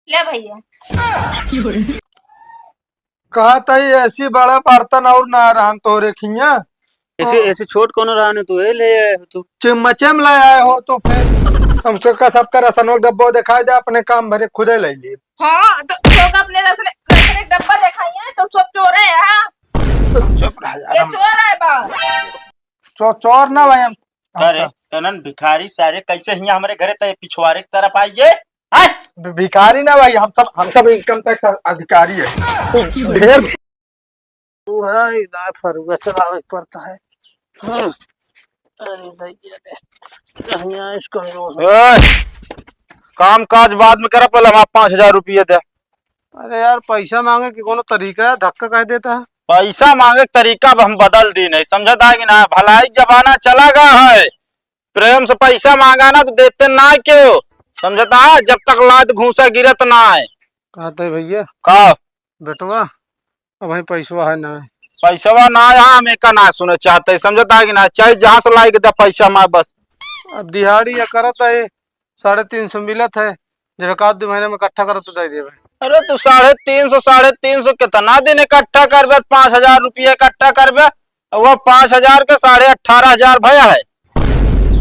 ले भैया। कहा था ये ऐसी बड़ा बर्तन और ना रहन तो रेखिया ऐसे ऐसे छोट कोनो रहने तू है ले आए हो तू। चिमचम ले आए हो तो फिर हमसे का सबका रसनों डब्बो दिखाई दे अपने काम भरे खुदे ले लिए। हाँ तो लोग अपने रसने एक डब्बा दिखाई है तो सब चोर है। हाँ चुप रह यार ये हम चोर है बा। चोर ना भाई हम करे तनन भिखारी सारे कैसे हिया हमारे घरे तय पिछवाड़े की तरफ आइए। आय भिखारी ना भाई हम सब इनकम टैक्स अधिकारी है ढेर फरुआ चलावे पड़ता है। हाँ। अरे दैया रे, कहीं आइस कमजोर है। काम काज बाद में करा पहले हम 5,000 रुपये दे। अरे यार पैसा मांगे कि कोनो तरीका है, धक्का कह देता है। पैसा मांगे के तरीका अब हम बदल दी नहीं समझता है कि ना भलाई जमाना चला गया है। प्रेम से पैसा मांगा ना तो देते ना क्यों समझता है जब तक लाद घूसा गिरत ना है। कहते भैया का बेटवा अब भाई पैसा है ना। पैसा ना यहाँ हम एक ना सुने चाहते समझता है कि ना चाहे जहाँ से लाई के पैसा मार बस। अब दिहाड़ी या करत है 350 मिलत है, जब एक आध 2 महीने में इकट्ठा करत तो दे देवे। अरे तू 350 कितना दिन इकट्ठा करबे 5,000 रुपये इकट्ठा करबे वो 5,000 के 18,500 भया है।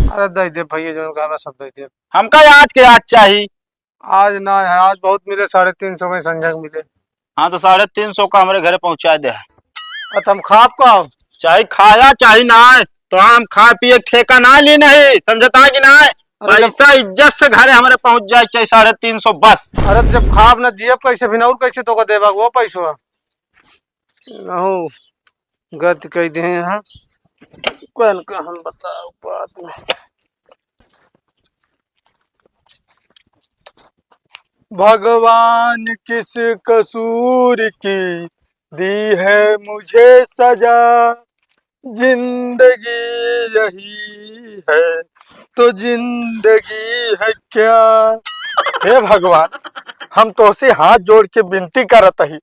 अरे दे दे भैया जो कहा सब दे दे। हमका आज के आज चाहिए। आज ना है, आज बहुत मिले 350 में संजय मिले। हाँ तो 350 का हमारे घरे पहुंचा दे। अच्छा हम खाप का चाहे खाया चाहे ना तो हम खा पिए ठेका ना ली नहीं समझता है कि ना पैसा इज्जत से घरे हमारे पहुंच जाए चाहे 350 बस। अरे जब खाप ना जियब कैसे फिर और कैसे तो का देबा वो पैसा हो गत कह दे यहाँ कल का हम बताओ बात में। भगवान किस कसूर की दी है मुझे सजा जिंदगी यही है तो जिंदगी है क्या। हे भगवान हम तो से हाथ जोड़ के विनती करत ही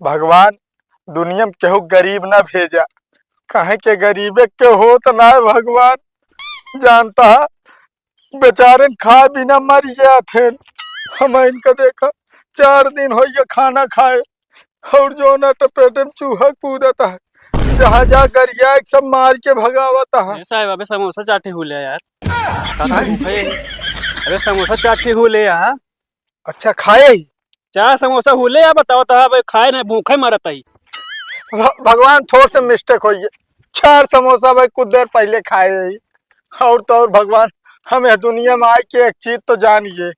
भगवान दुनिया में केहू गरीब ना भेजा कहे के गरीबे के हो तो ना भगवान जानता है बेचारे खा बिना मर गया थे। हम इनका देखा 4 दिन हो गया खाना खाए और जो ना टपेटे में चूहा कूदता है जहाँ जा गरिया एक सब मार के भगावता है। साहब अबे समोसा चाटी हो ले यार। अरे समोसा चाटी हो ले यार। अच्छा खाए ही चार समोसा हो ले यार बताओ तो भाई खाए ना भूखे मरत ही। भगवान थोड़ा सा मिस्टेक हो गया 4 समोसा भाई कुछ देर पहले खाए ही और तो और भगवान हमें दुनिया में आए के एक चीज तो जानिए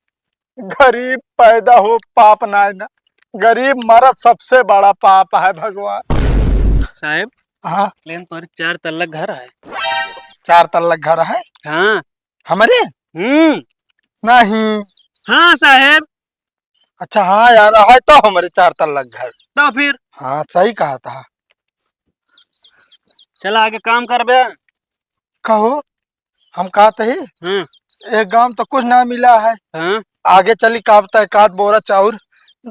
गरीब पैदा हो पाप ना है ना गरीब मरद सबसे बड़ा पाप है भगवान। साहब हाँ लेकिन तुम्हारे 4 तल्ला घर है। 4 तल्ला घर है हाँ हमारे नहीं। हाँ साहब। अच्छा हाँ यार है तो हमारे 4 तल्ला घर तो फिर हाँ सही कहा था। चला आगे काम कर बे। कहो हम कहते ही हाँ एक गांव तो कुछ ना मिला है हाँ। आगे चली काबता एक आध बोरा चाउर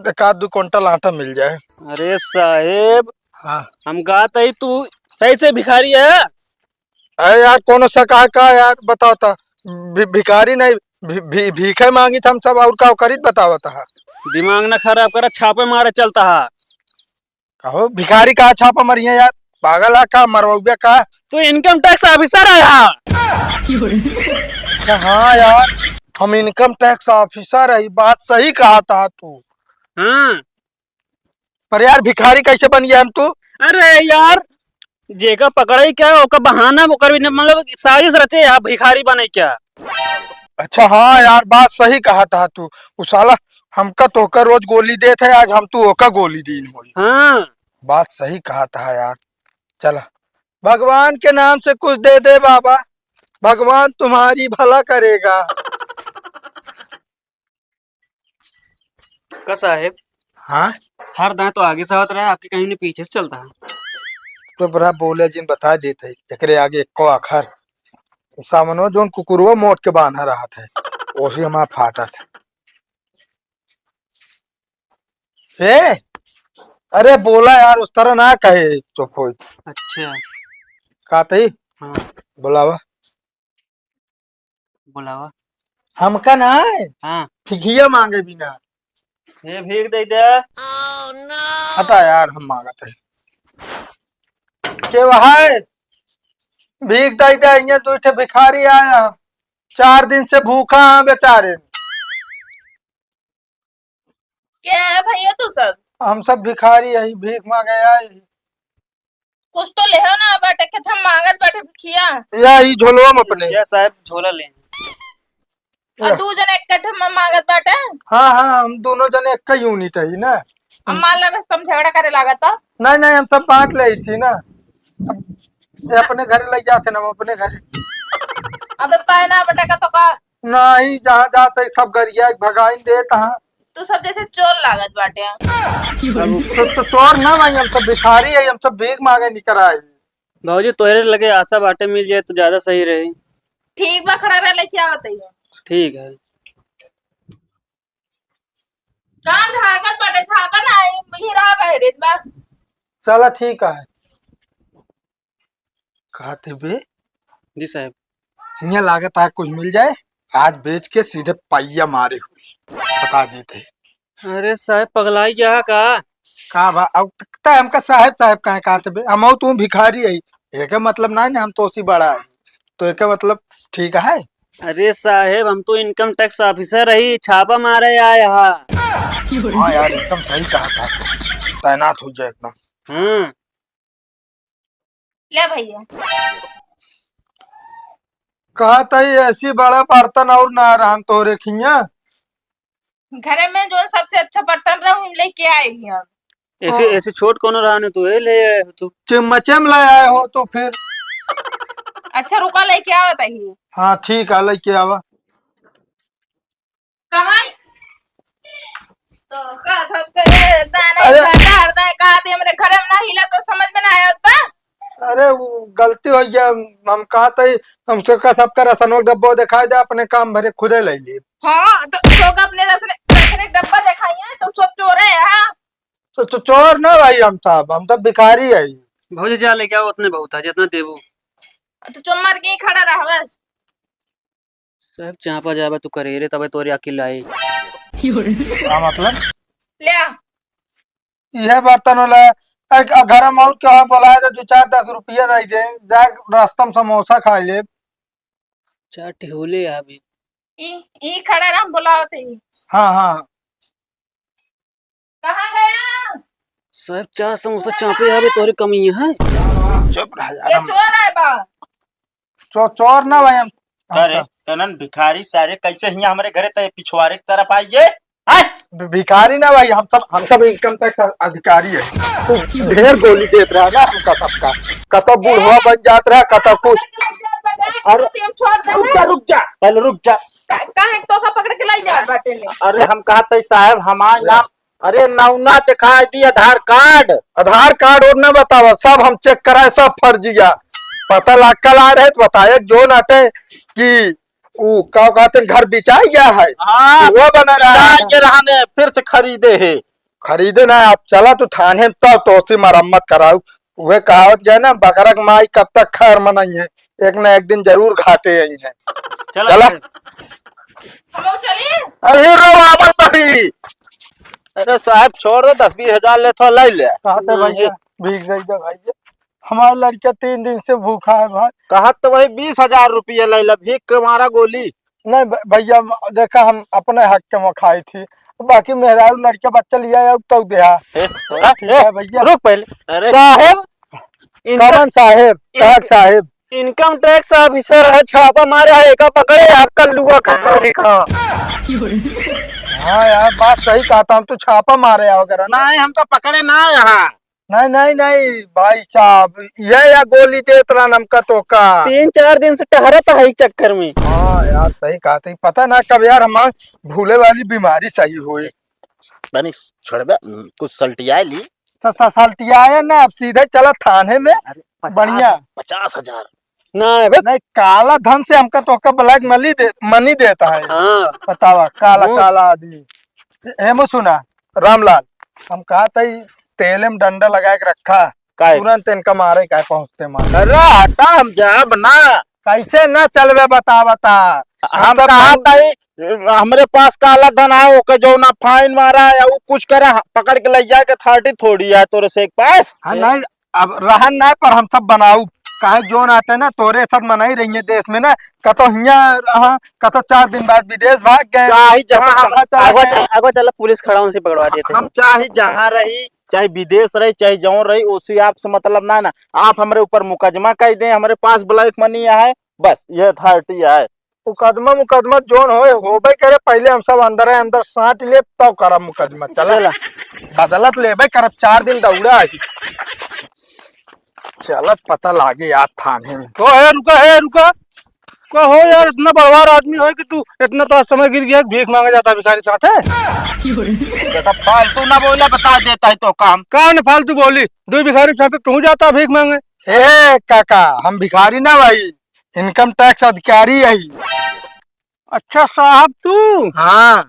एक आध 2 क्विंटल आटा मिल जाए। अरे साहेब हाँ हम कहते ही तू सही से भिखारी है। अरे यार कौन सा कहा का यार बताओ था भिखारी नहीं भीखे मांगी था हम सब और का करीत बताओ था। दिमाग ना खराब कर छापे मारे चलता है। कहो भिखारी कहा छापा मरिया यार पागल है का मरवा का। तो इनकम टैक्स ऑफिसर है यहाँ। अच्छा हाँ यार हम इनकम टैक्स ऑफिसर है बात सही कहा था तू। हाँ पर यार भिखारी कैसे बन गया हम तू। अरे यार जेका पकड़े क्या ओका बहाना ओकर भी मतलब साजिश रचे यार भिखारी बने क्या। अच्छा हाँ यार बात सही कहा था तू उसाला हमका तोका रोज गोली दे थे आज हम तू ओका गोली दी हुई। हाँ बात सही कहा था यार। चला भगवान के नाम से कुछ दे दे बाबा भगवान तुम्हारी भला करेगा। का साहेब हाँ हर दाएं तो आगे से होता रहा आपके कहीं नहीं पीछे से चलता है। तो बड़ा बोले जिन बता देते एकरे आगे एको अखर सामनो जोन कुकुरवा मोट के बांधा रहा था उसी हमारा फाटा था। हे अरे बोला यार उस तरह ना कहे चुप हो। अच्छा कहते ही हाँ बुलावा बुलावा हमका ना है हाँ फिगिया मांगे बिना ये भीख दे दे। हटा यार, हम मांगत है के वहां भीख दई दे। ये दूठे भिखारी आया, 4 दिन से भूखा है बेचारे। क्या है भैया तू सब? हम सब भिखारी है, भीख मांगे आए। कुछ तो ले ना बेटे के हम मांगत बैठे भिखिया। यही झोलवा में अपने। क्या साहब झोला ले। और दू जन इकट्ठे में मांगत बैठे। हाँ हाँ, हम दोनों जने एक ही यूनिट है ना। हम मान ला रस्ता में झगड़ा करे लागत था। नहीं नहीं, हम सब बांट ले थी ना। अब ये अपने घर ले जाते ना, हम अपने घर। अबे पायना बेटा का तो का नहीं, जहाँ जाते सब गरिया भगाई देता। तू सब जैसे चोर लागत बाटे। तो चोर ना भाई, हम सब भिखारी है, हम सब भीख मांगे निकल आए। भाजी तोहरे लगे आशा बाटे मिल जाए तो ज्यादा सही रहे। ठीक बा, खड़ा रह ले क्या बताइए। ठीक है। कहाँ झाकत बाटे, झाकत ना ही रहा बहरे बस। चला ठीक है। कहते बे जी साहब। यहाँ लागत है कुछ मिल जाए, आज बेच के सीधे पैया मारे हुए बता देते। अरे साहब पगलाई क्या का बा अब तक हमका साहेब साहेब कहे कहते बे, हम तू भिखारी है। एक मतलब नहीं ना, हम तो उसी बड़ा है, तो एक मतलब ठीक है। अरे साहेब हम तो इनकम टैक्स ऑफिसर रही, छापा मारे आए यहाँ। हाँ यार, एकदम सही कहा था, तैनात हो जाए एकदम। ले भैया। कहा था ऐसी बड़ा बर्तन और ना रहन तो रेखिया। घरे में जो सबसे अच्छा बर्तन रहा हूँ लेके आए ही हम। ऐसे ऐसे छोट कोनो रहने तू है ले आए हो तू। चिमचे में ले आए हो तो फिर। अच्छा रुका लेके आओ बताइए। हाँ ठीक है, लेके आवा। कहाँ तो का सब करे दाने अरे दाने का दे मेरे घर में ना हिला तो समझ में ना आया बा। अरे वो गलती हो गया, हम कहा था हमसे का सबका राशन डब्बा दिखाई दे, अपने काम भरे खुदे ले लिए। हाँ तो लोग अपने राशन एक डब्बा दिखाइए तो सब चोर है। हाँ तो चोर ना भाई, हम सब भिखारी है। भाजी जा लेके आओ, उतने बहुत है जितना देबू। तो चुम मार के ही खड़ा रहा बस। साहब चापा जाबा तू करे रे तबे तोरी अकेले आई। क्या मतलब? ले आ। यह बर्तन वाला घर में और क्या बोला है, तो 2-4-10 रुपया दे दे, जाए रास्ता में समोसा खा ले। चार ठेहुले अभी। ई खड़ा रहा बुलावते ही। हाँ हाँ। कहाँ गया? साहब चार समोसा चापे अभी तोरी कमी है। चुप रह ये यार। चोर है बा। चोर ना भाई हम। अरे तनन भिखारी सारे कैसे हिया हमारे घरे ते पिछवाड़े की तरफ आइए। भिखारी ना भाई, हम सब इनकम टैक्स अधिकारी है। तू ढेर गोली देत रहा ना हमका सबका, कतो बूढ़वा बन जात रहा, कतो कुछ। रुक जा पहले, रुक जा। काहे तो का पकड़ के लाई जा बाटे ने। अरे हम कहते साहब हमार नाम, अरे नौना दिखाई दी आधार कार्ड। आधार कार्ड और ना बतावा, सब हम चेक कराए, सब फर्जिया। पता लग कल आ रहे तो बताए जो नाटे कि वो क्या कहते घर बिचाई गया है। हाँ वो बना रहा है। ये रहने फिर से खरीदे है। खरीदे ना, आप चला तो थाने तब तो उसी मरम्मत कराऊ। वे कहावत गया ना, बकरा के माई कब तक खैर मनाई है, एक ना एक दिन जरूर घाटे आई है। चला हम चलिए। अरे रो वापस तभी। अरे साहब छोड़ दे, 10-20 हजार ले तो ले ले। कहते भैया भीग गई जा भाई, हमारा लड़का 3 दिन से भूखा है भाई। कहा तो वही 20,000 रुपये ले ले, भीख के मारा गोली। नहीं भैया, देखा हम अपने हक के में खाई थी, बाकी मेहरारू लड़के बच्चा लिया तो दिया। ठीक है भैया। रुक पहले। अरे साहब कमन साहेब, साहेब इनकम टैक्स ऑफिसर है, छापा मारा है का पकड़े आपका लुआ खसा लिखा। हाँ यार बात सही कहा था, हम तो छापा मारे वगैरह ना। नहीं हम तो पकड़े ना यहाँ। नहीं नहीं नहीं भाई साहब, ये या गोली दे इतना नमका तो का 3-4 दिन से टहरता है चक्कर में। हाँ यार सही कहा था, पता ना कब यार हमारे भूले वाली बीमारी सही हुई। बनी छोड़ बे, कुछ सल्टिया ली। सल्टिया आया ना, अब सीधे चला थाने में। बढ़िया 50,000 नहीं, काला धन से हमका तो का ब्लैक मनी देता है। हाँ बतावा काला काला आदमी। हेमो सुना रामलाल, हम कहा था तेल में डंडा लगा के रखा, तुरंत इनका मारे का पहुंचते मारे। अरे हटा हम जाब ना। कैसे ना चलवे बता हम कहा था हमारे पास काला धन है ओके जो ना फाइन मारा है वो कुछ करे पकड़ के ले जाके 30 थोड़ी है तोरे से एक पास। हाँ नहीं अब रहन ना पर हम सब बनाऊ काहे जोन आते ना तोरे साथ मना ही रही है देश में ना कतो हियाँ रहा कतो 4 दिन बाद विदेश भाग गए चाहे जहाँ हम आगो चला पुलिस खड़ा उनसे पकड़वा देते हैं। हम चाहे जहाँ रही चाहे विदेश रही चाहे जहाँ रही उसी आपसे मतलब ना आप हमारे ऊपर मुकदमा कर दें हमारे पास ब्लैक मनी है बस ये 30 है। मुकदमा जोन होबे करे पहले हम सब अंदर साट ले तब करब मुकदमा चल बदलत लेबे करब 4 दिन दौड़ा आई चलत पता लागे यार थाने में। तो है रुका कहो यार इतना बड़वार आदमी हो कि तू इतना तो समय गिर गया भीख मांगे जाता भिखारी साथ है। बेटा फालतू ना बोले बता देता है तो काम कहा न फालतू बोली 2 भिखारी साथ तू जाता भीख मांगे। ए काका हम भिखारी ना भाई इनकम टैक्स अधिकारी है। अच्छा साहब तू। हाँ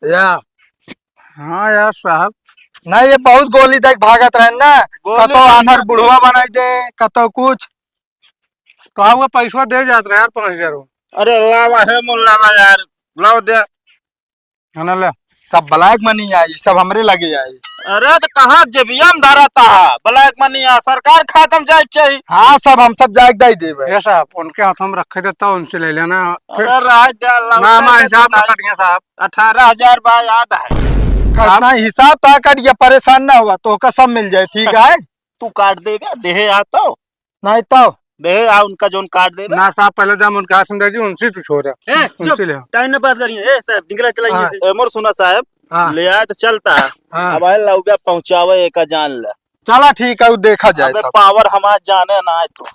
यार साहब नहीं ये बहुत गोली तक भागत रहे ना कतो आनर बुढ़वा बनाई दे कतो कुछ तो आप पैसा दे जाते रहे यार 5000। अरे लावा है मुल्ला यार लाओ दे है ना ले सब ब्लैक मनी आई सब हमरे लगे आई। अरे तो कहाँ जेबिया में धराता है ब्लैक मनी है सरकार खत्म जाए चाहिए। हाँ सब हम सब जाग दे देवे ये साहब उनके हाथ में रखे देता उनसे ले लेना। अरे राज दे नामा हिसाब में कट गया साहब 18,000 बार याद है कितना हिसाब ता करिए परेशान ना हुआ तो का सब मिल जाए ठीक है। तू काट दे देहे आता नहीं तो देहे आ उनका जोन काट दे ना साहब पहले जब उनके हाथ में दे उनसे तू छोड़ उनसे ले टाइम न पास करिए साहब निकला चलाइए। मोर सुना साहब हाँ। ले आए तो चलता है हाँ। अब लौगा पहुंचावे एक जान ले चला ठीक है वो देखा जाए अबे तब। पावर हमारा जाने ना है तो